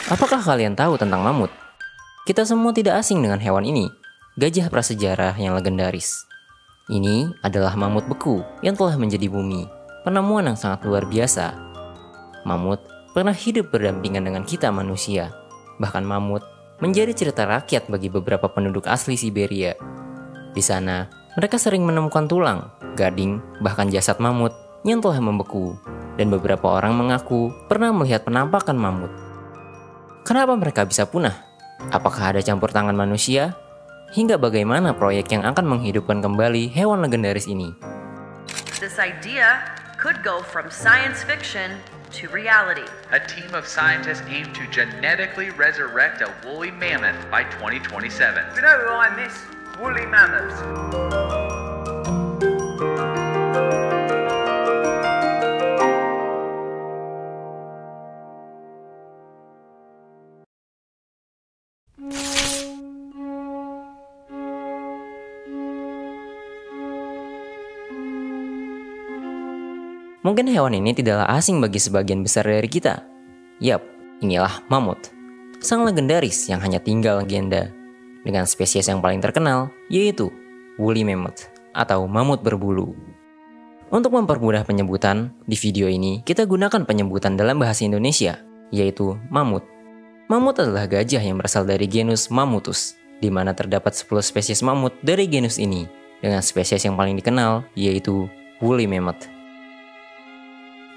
Apakah kalian tahu tentang mamut? Kita semua tidak asing dengan hewan ini, gajah prasejarah yang legendaris. Ini adalah mamut beku yang telah menjadi bumi, penemuan yang sangat luar biasa. Mamut pernah hidup berdampingan dengan kita manusia. Bahkan mamut menjadi cerita rakyat bagi beberapa penduduk asli Siberia. Di sana, mereka sering menemukan tulang, gading, bahkan jasad mamut yang telah membeku. Dan beberapa orang mengaku pernah melihat penampakan mamut. Kenapa mereka bisa punah? Apakah ada campur tangan manusia? Hingga bagaimana proyek yang akan menghidupkan kembali hewan legendaris ini? This idea could go from science fiction to reality. A team of scientists aim to genetically resurrect a woolly mammoth by 2027. You know who I miss? Woolly mammoths. Mungkin hewan ini tidaklah asing bagi sebagian besar dari kita. Yap, inilah mamut. Sang legendaris yang hanya tinggal legenda. Dengan spesies yang paling terkenal, yaitu woolly mammoth atau mamut berbulu. Untuk mempermudah penyebutan, di video ini kita gunakan penyebutan dalam bahasa Indonesia, yaitu mamut. Mamut adalah gajah yang berasal dari genus Mammutus, di mana terdapat 10 spesies mamut dari genus ini, dengan spesies yang paling dikenal, yaitu woolly mammoth.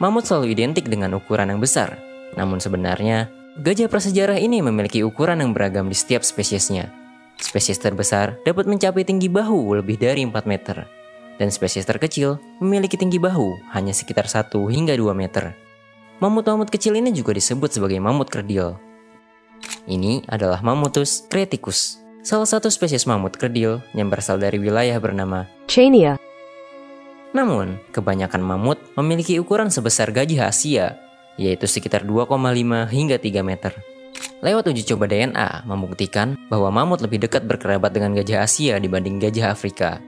Mamut selalu identik dengan ukuran yang besar, namun sebenarnya, gajah prasejarah ini memiliki ukuran yang beragam di setiap spesiesnya. Spesies terbesar dapat mencapai tinggi bahu lebih dari 4 meter, dan spesies terkecil memiliki tinggi bahu hanya sekitar 1 hingga 2 meter. Mamut-mamut kecil ini juga disebut sebagai mamut kerdil. Ini adalah Mammutus creticus, salah satu spesies mamut kerdil yang berasal dari wilayah bernama Chania. Namun, kebanyakan mamut memiliki ukuran sebesar gajah Asia, yaitu sekitar 2,5 hingga 3 meter. Lewat uji coba DNA membuktikan bahwa mamut lebih dekat berkerabat dengan gajah Asia dibanding gajah Afrika.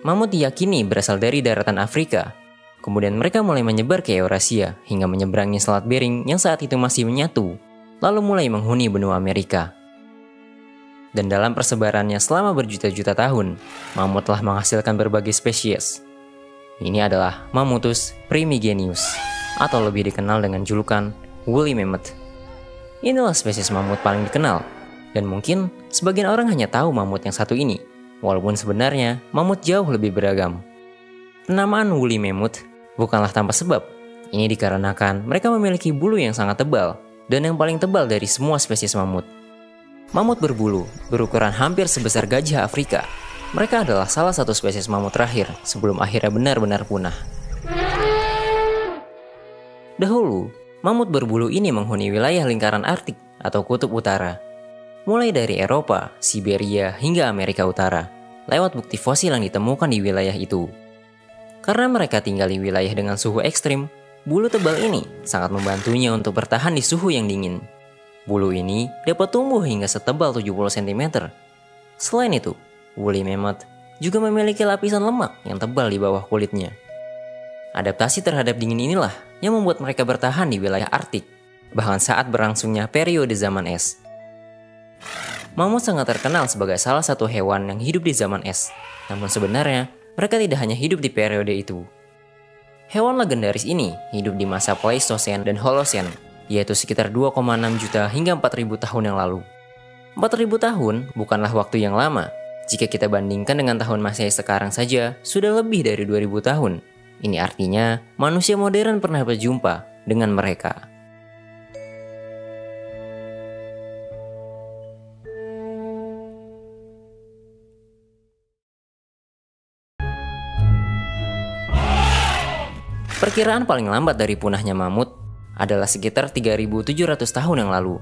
Mamut diyakini berasal dari daratan Afrika. Kemudian mereka mulai menyebar ke Eurasia hingga menyeberangi Selat Bering yang saat itu masih menyatu, lalu mulai menghuni benua Amerika. Dan dalam persebarannya selama berjuta-juta tahun, mamut telah menghasilkan berbagai spesies. Ini adalah Mammutus primigenius, atau lebih dikenal dengan julukan woolly mammoth. Inilah spesies mamut paling dikenal, dan mungkin sebagian orang hanya tahu mamut yang satu ini, walaupun sebenarnya mamut jauh lebih beragam. Penamaan woolly mammoth bukanlah tanpa sebab. Ini dikarenakan mereka memiliki bulu yang sangat tebal, dan yang paling tebal dari semua spesies mamut. Mamut berbulu berukuran hampir sebesar gajah Afrika. Mereka adalah salah satu spesies mamut terakhir sebelum akhirnya benar-benar punah. Dahulu, mamut berbulu ini menghuni wilayah lingkaran Arktik atau Kutub Utara. Mulai dari Eropa, Siberia, hingga Amerika Utara, lewat bukti fosil yang ditemukan di wilayah itu. Karena mereka tinggal di wilayah dengan suhu ekstrim, bulu tebal ini sangat membantunya untuk bertahan di suhu yang dingin. Bulu ini dapat tumbuh hingga setebal 70 cm. Selain itu, woolly mammoth juga memiliki lapisan lemak yang tebal di bawah kulitnya. Adaptasi terhadap dingin inilah yang membuat mereka bertahan di wilayah Arktik, bahkan saat berlangsungnya periode zaman es. Mamut sangat terkenal sebagai salah satu hewan yang hidup di zaman es, namun sebenarnya mereka tidak hanya hidup di periode itu. Hewan legendaris ini hidup di masa Pleistocene dan Holocene, yaitu sekitar 2,6 juta hingga 4.000 tahun yang lalu. 4.000 tahun bukanlah waktu yang lama. Jika kita bandingkan dengan tahun Masehi sekarang saja, sudah lebih dari 2.000 tahun. Ini artinya manusia modern pernah berjumpa dengan mereka. Perkiraan paling lambat dari punahnya mamut adalah sekitar 3.700 tahun yang lalu.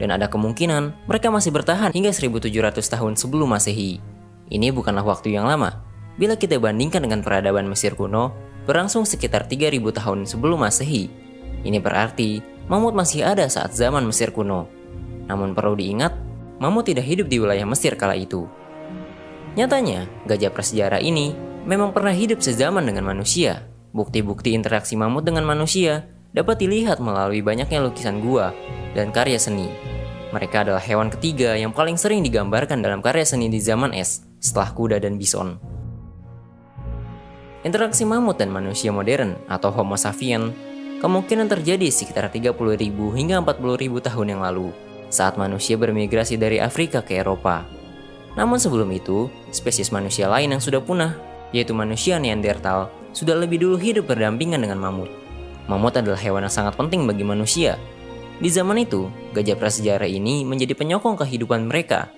Dan ada kemungkinan mereka masih bertahan hingga 1.700 tahun sebelum Masehi. Ini bukanlah waktu yang lama. Bila kita bandingkan dengan peradaban Mesir kuno, berlangsung sekitar 3.000 tahun sebelum Masehi. Ini berarti mamut masih ada saat zaman Mesir kuno. Namun perlu diingat, mamut tidak hidup di wilayah Mesir kala itu. Nyatanya, gajah prasejarah ini memang pernah hidup sezaman dengan manusia. Bukti-bukti interaksi mamut dengan manusia dapat dilihat melalui banyaknya lukisan gua dan karya seni. Mereka adalah hewan ketiga yang paling sering digambarkan dalam karya seni di zaman es, setelah kuda dan bison. Interaksi mamut dan manusia modern atau Homo sapien kemungkinan terjadi sekitar 30.000 hingga 40.000 tahun yang lalu, saat manusia bermigrasi dari Afrika ke Eropa. Namun sebelum itu, spesies manusia lain yang sudah punah, yaitu manusia Neanderthal, sudah lebih dulu hidup berdampingan dengan mamut. Mamut adalah hewan yang sangat penting bagi manusia. Di zaman itu, gajah prasejarah ini menjadi penyokong kehidupan mereka.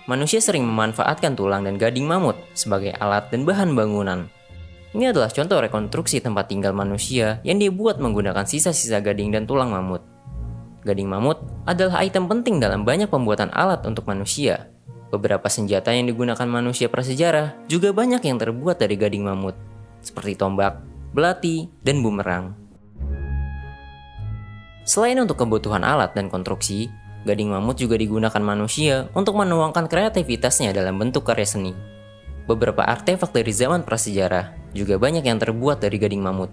Manusia sering memanfaatkan tulang dan gading mamut sebagai alat dan bahan bangunan. Ini adalah contoh rekonstruksi tempat tinggal manusia yang dibuat menggunakan sisa-sisa gading dan tulang mamut. Gading mamut adalah item penting dalam banyak pembuatan alat untuk manusia. Beberapa senjata yang digunakan manusia prasejarah juga banyak yang terbuat dari gading mamut, seperti tombak, belati, dan bumerang. Selain untuk kebutuhan alat dan konstruksi, gading mamut juga digunakan manusia untuk menuangkan kreativitasnya dalam bentuk karya seni. Beberapa artefak dari zaman prasejarah juga banyak yang terbuat dari gading mamut,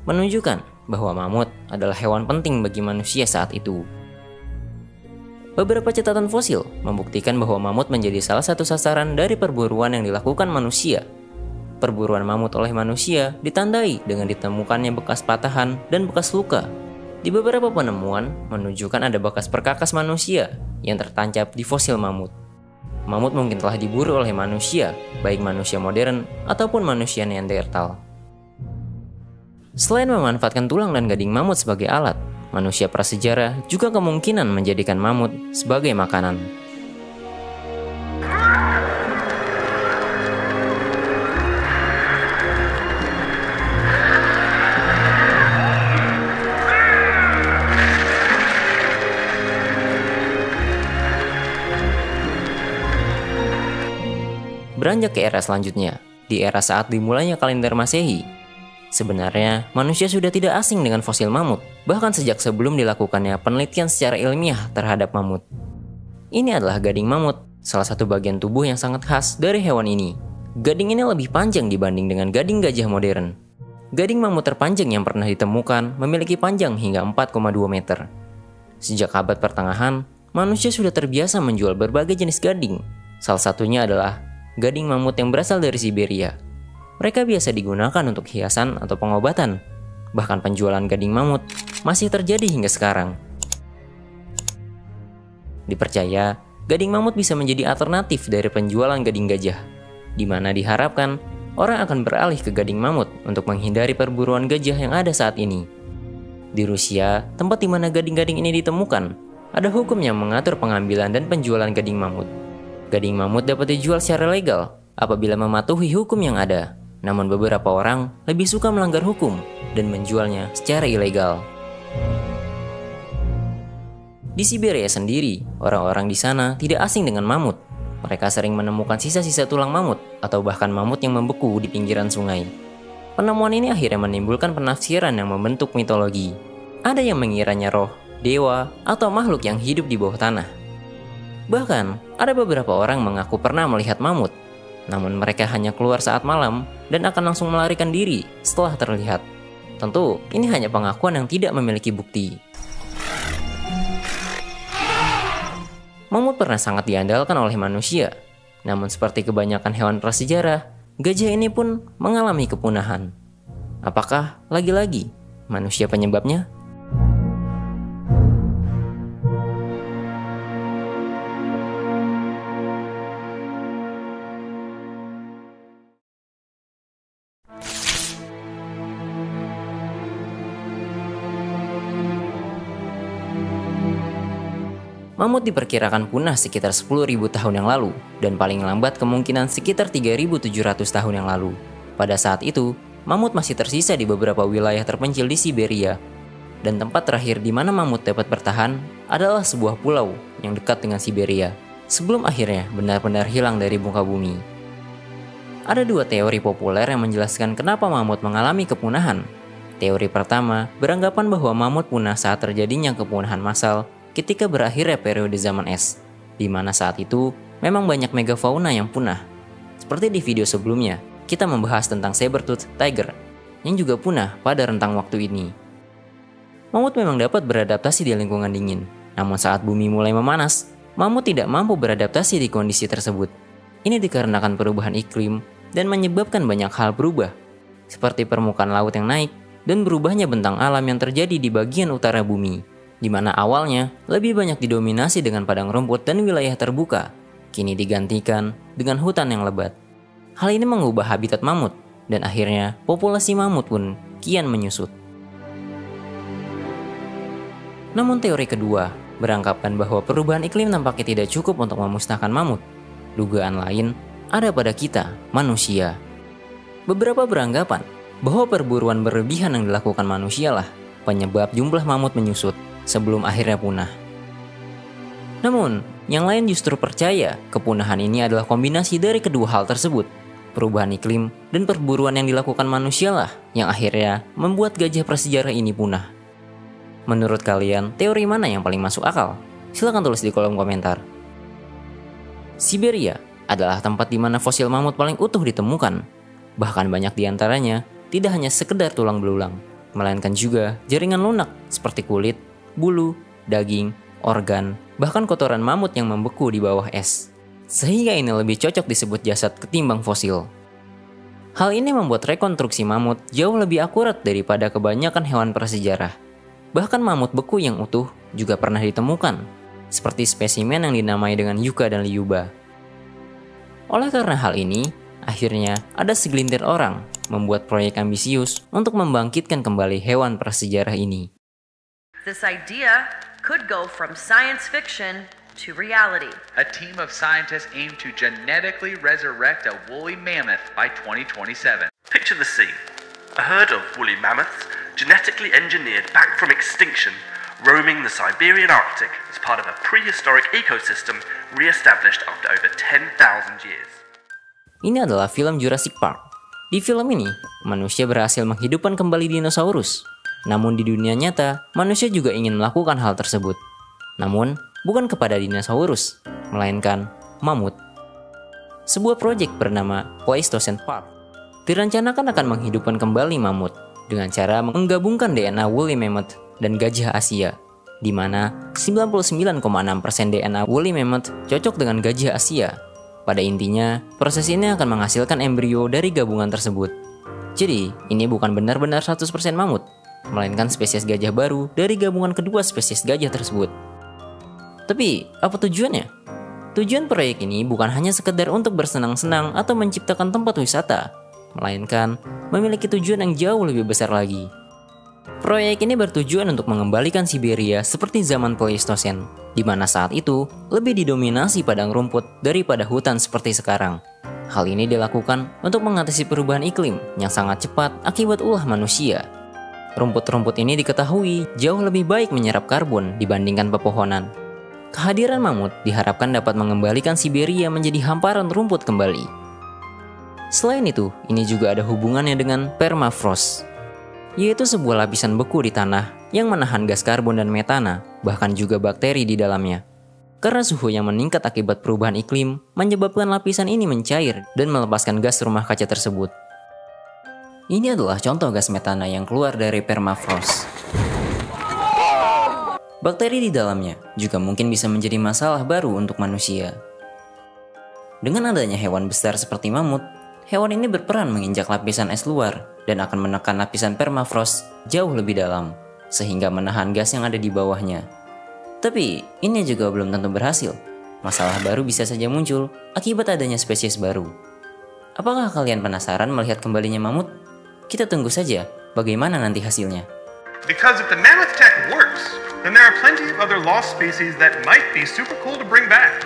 menunjukkan bahwa mamut adalah hewan penting bagi manusia saat itu. Beberapa catatan fosil membuktikan bahwa mamut menjadi salah satu sasaran dari perburuan yang dilakukan manusia. Perburuan mamut oleh manusia ditandai dengan ditemukannya bekas patahan dan bekas luka. Di beberapa penemuan menunjukkan ada bekas perkakas manusia yang tertancap di fosil mamut. Mamut mungkin telah diburu oleh manusia, baik manusia modern ataupun manusia Neanderthal. Selain memanfaatkan tulang dan gading mamut sebagai alat, manusia prasejarah juga kemungkinan menjadikan mamut sebagai makanan. Beranjak ke era selanjutnya, di era saat dimulainya kalender Masehi. Sebenarnya, manusia sudah tidak asing dengan fosil mamut, bahkan sejak sebelum dilakukannya penelitian secara ilmiah terhadap mamut. Ini adalah gading mamut, salah satu bagian tubuh yang sangat khas dari hewan ini. Gading ini lebih panjang dibanding dengan gading gajah modern. Gading mamut terpanjang yang pernah ditemukan memiliki panjang hingga 4,2 meter. Sejak abad pertengahan, manusia sudah terbiasa menjual berbagai jenis gading. Salah satunya adalah gading mamut yang berasal dari Siberia. Mereka biasa digunakan untuk hiasan atau pengobatan. Bahkan penjualan gading mamut masih terjadi hingga sekarang. Dipercaya, gading mamut bisa menjadi alternatif dari penjualan gading gajah, di mana diharapkan orang akan beralih ke gading mamut untuk menghindari perburuan gajah yang ada saat ini. Di Rusia, tempat di mana gading-gading ini ditemukan, ada hukum yang mengatur pengambilan dan penjualan gading mamut. Gading mamut dapat dijual secara legal apabila mematuhi hukum yang ada. Namun beberapa orang lebih suka melanggar hukum dan menjualnya secara ilegal. Di Siberia sendiri, orang-orang di sana tidak asing dengan mamut. Mereka sering menemukan sisa-sisa tulang mamut atau bahkan mamut yang membeku di pinggiran sungai. Penemuan ini akhirnya menimbulkan penafsiran yang membentuk mitologi. Ada yang mengiranya roh, dewa, atau makhluk yang hidup di bawah tanah. Bahkan, ada beberapa orang mengaku pernah melihat mamut. Namun mereka hanya keluar saat malam dan akan langsung melarikan diri setelah terlihat. Tentu, ini hanya pengakuan yang tidak memiliki bukti. Mamut pernah sangat diandalkan oleh manusia. Namun seperti kebanyakan hewan prasejarah, gajah ini pun mengalami kepunahan. Apakah lagi-lagi manusia penyebabnya? Mamut diperkirakan punah sekitar 10.000 tahun yang lalu, dan paling lambat kemungkinan sekitar 3.700 tahun yang lalu. Pada saat itu, mamut masih tersisa di beberapa wilayah terpencil di Siberia, dan tempat terakhir di mana mamut dapat bertahan adalah sebuah pulau yang dekat dengan Siberia, sebelum akhirnya benar-benar hilang dari muka bumi. Ada dua teori populer yang menjelaskan kenapa mamut mengalami kepunahan. Teori pertama beranggapan bahwa mamut punah saat terjadinya kepunahan massal ketika berakhirnya periode zaman es, di mana saat itu memang banyak megafauna yang punah. Seperti di video sebelumnya, kita membahas tentang saber-tooth tiger, yang juga punah pada rentang waktu ini. Mamut memang dapat beradaptasi di lingkungan dingin. Namun saat bumi mulai memanas, mamut tidak mampu beradaptasi di kondisi tersebut. Ini dikarenakan perubahan iklim dan menyebabkan banyak hal berubah, seperti permukaan laut yang naik dan berubahnya bentang alam yang terjadi di bagian utara bumi, di mana awalnya lebih banyak didominasi dengan padang rumput dan wilayah terbuka, kini digantikan dengan hutan yang lebat. Hal ini mengubah habitat mamut, dan akhirnya populasi mamut pun kian menyusut. Namun teori kedua beranggapan bahwa perubahan iklim nampaknya tidak cukup untuk memusnahkan mamut. Dugaan lain ada pada kita, manusia. Beberapa beranggapan bahwa perburuan berlebihan yang dilakukan manusia lah penyebab jumlah mamut menyusut sebelum akhirnya punah. Namun, yang lain justru percaya kepunahan ini adalah kombinasi dari kedua hal tersebut. Perubahan iklim dan perburuan yang dilakukan manusia lah yang akhirnya membuat gajah prasejarah ini punah. Menurut kalian, teori mana yang paling masuk akal? Silahkan tulis di kolom komentar. Siberia adalah tempat di mana fosil mamut paling utuh ditemukan. Bahkan banyak di antaranya tidak hanya sekedar tulang belulang, melainkan juga jaringan lunak seperti kulit, bulu, daging, organ, bahkan kotoran mamut yang membeku di bawah es. Sehingga ini lebih cocok disebut jasad ketimbang fosil. Hal ini membuat rekonstruksi mamut jauh lebih akurat daripada kebanyakan hewan prasejarah. Bahkan mamut beku yang utuh juga pernah ditemukan, seperti spesimen yang dinamai dengan Yucca dan Liuba. Oleh karena hal ini, akhirnya ada segelintir orang membuat proyek ambisius untuk membangkitkan kembali hewan prasejarah ini. This idea could go from science fiction to reality. A team of scientists aim to genetically resurrect a woolly mammoth by 2027. Picture the scene. A herd of woolly mammoths, genetically engineered back from extinction, roaming the Siberian Arctic as part of a prehistoric ecosystem re-established after over 10,000 years. Ini adalah film Jurassic Park. Di film ini, manusia berhasil menghidupkan kembali dinosaurus. Namun di dunia nyata, manusia juga ingin melakukan hal tersebut. Namun, bukan kepada dinosaurus, melainkan mamut. Sebuah proyek bernama Pleistocene Park direncanakan akan menghidupkan kembali mamut dengan cara menggabungkan DNA woolly mammoth dan gajah Asia, di mana 99,6% DNA woolly mammoth cocok dengan gajah Asia. Pada intinya, proses ini akan menghasilkan embrio dari gabungan tersebut. Jadi, ini bukan benar-benar 100% mamut, melainkan spesies gajah baru dari gabungan kedua spesies gajah tersebut. Tapi, apa tujuannya? Tujuan proyek ini bukan hanya sekedar untuk bersenang-senang atau menciptakan tempat wisata, melainkan memiliki tujuan yang jauh lebih besar lagi. Proyek ini bertujuan untuk mengembalikan Siberia seperti zaman Pleistocene, di mana saat itu lebih didominasi padang rumput daripada hutan seperti sekarang. Hal ini dilakukan untuk mengatasi perubahan iklim yang sangat cepat akibat ulah manusia. Rumput-rumput ini diketahui jauh lebih baik menyerap karbon dibandingkan pepohonan. Kehadiran mamut diharapkan dapat mengembalikan Siberia menjadi hamparan rumput kembali. Selain itu, ini juga ada hubungannya dengan permafrost, yaitu sebuah lapisan beku di tanah yang menahan gas karbon dan metana, bahkan juga bakteri di dalamnya. Karena suhu yang meningkat akibat perubahan iklim menyebabkan lapisan ini mencair dan melepaskan gas rumah kaca tersebut. Ini adalah contoh gas metana yang keluar dari permafrost. Bakteri di dalamnya juga mungkin bisa menjadi masalah baru untuk manusia. Dengan adanya hewan besar seperti mamut, hewan ini berperan menginjak lapisan es luar dan akan menekan lapisan permafrost jauh lebih dalam, sehingga menahan gas yang ada di bawahnya. Tapi, ini juga belum tentu berhasil. Masalah baru bisa saja muncul akibat adanya spesies baru. Apakah kalian penasaran melihat kembalinya mamut? Kita tunggu saja bagaimana nanti hasilnya. Because if the mammoth tech works, then there are plenty of other lost species that might be super cool to bring back.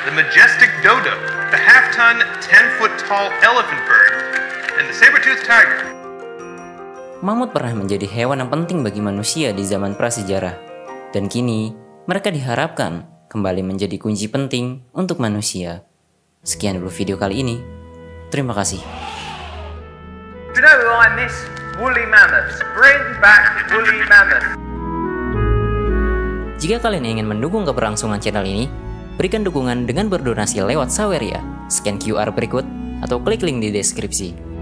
The majestic dodo, the half-ton, 10-foot-tall elephant bird, and the saber-toothed tiger. Mamut pernah menjadi hewan yang penting bagi manusia di zaman prasejarah, dan kini mereka diharapkan kembali menjadi kunci penting untuk manusia. Sekian dulu video kali ini. Terima kasih. Do you know who I miss? Woolly mammoths. Bring back woolly mammoths. Jika kalian ingin mendukung keberlangsungan channel ini, berikan dukungan dengan berdonasi lewat Saweria, scan QR berikut, atau klik link di deskripsi.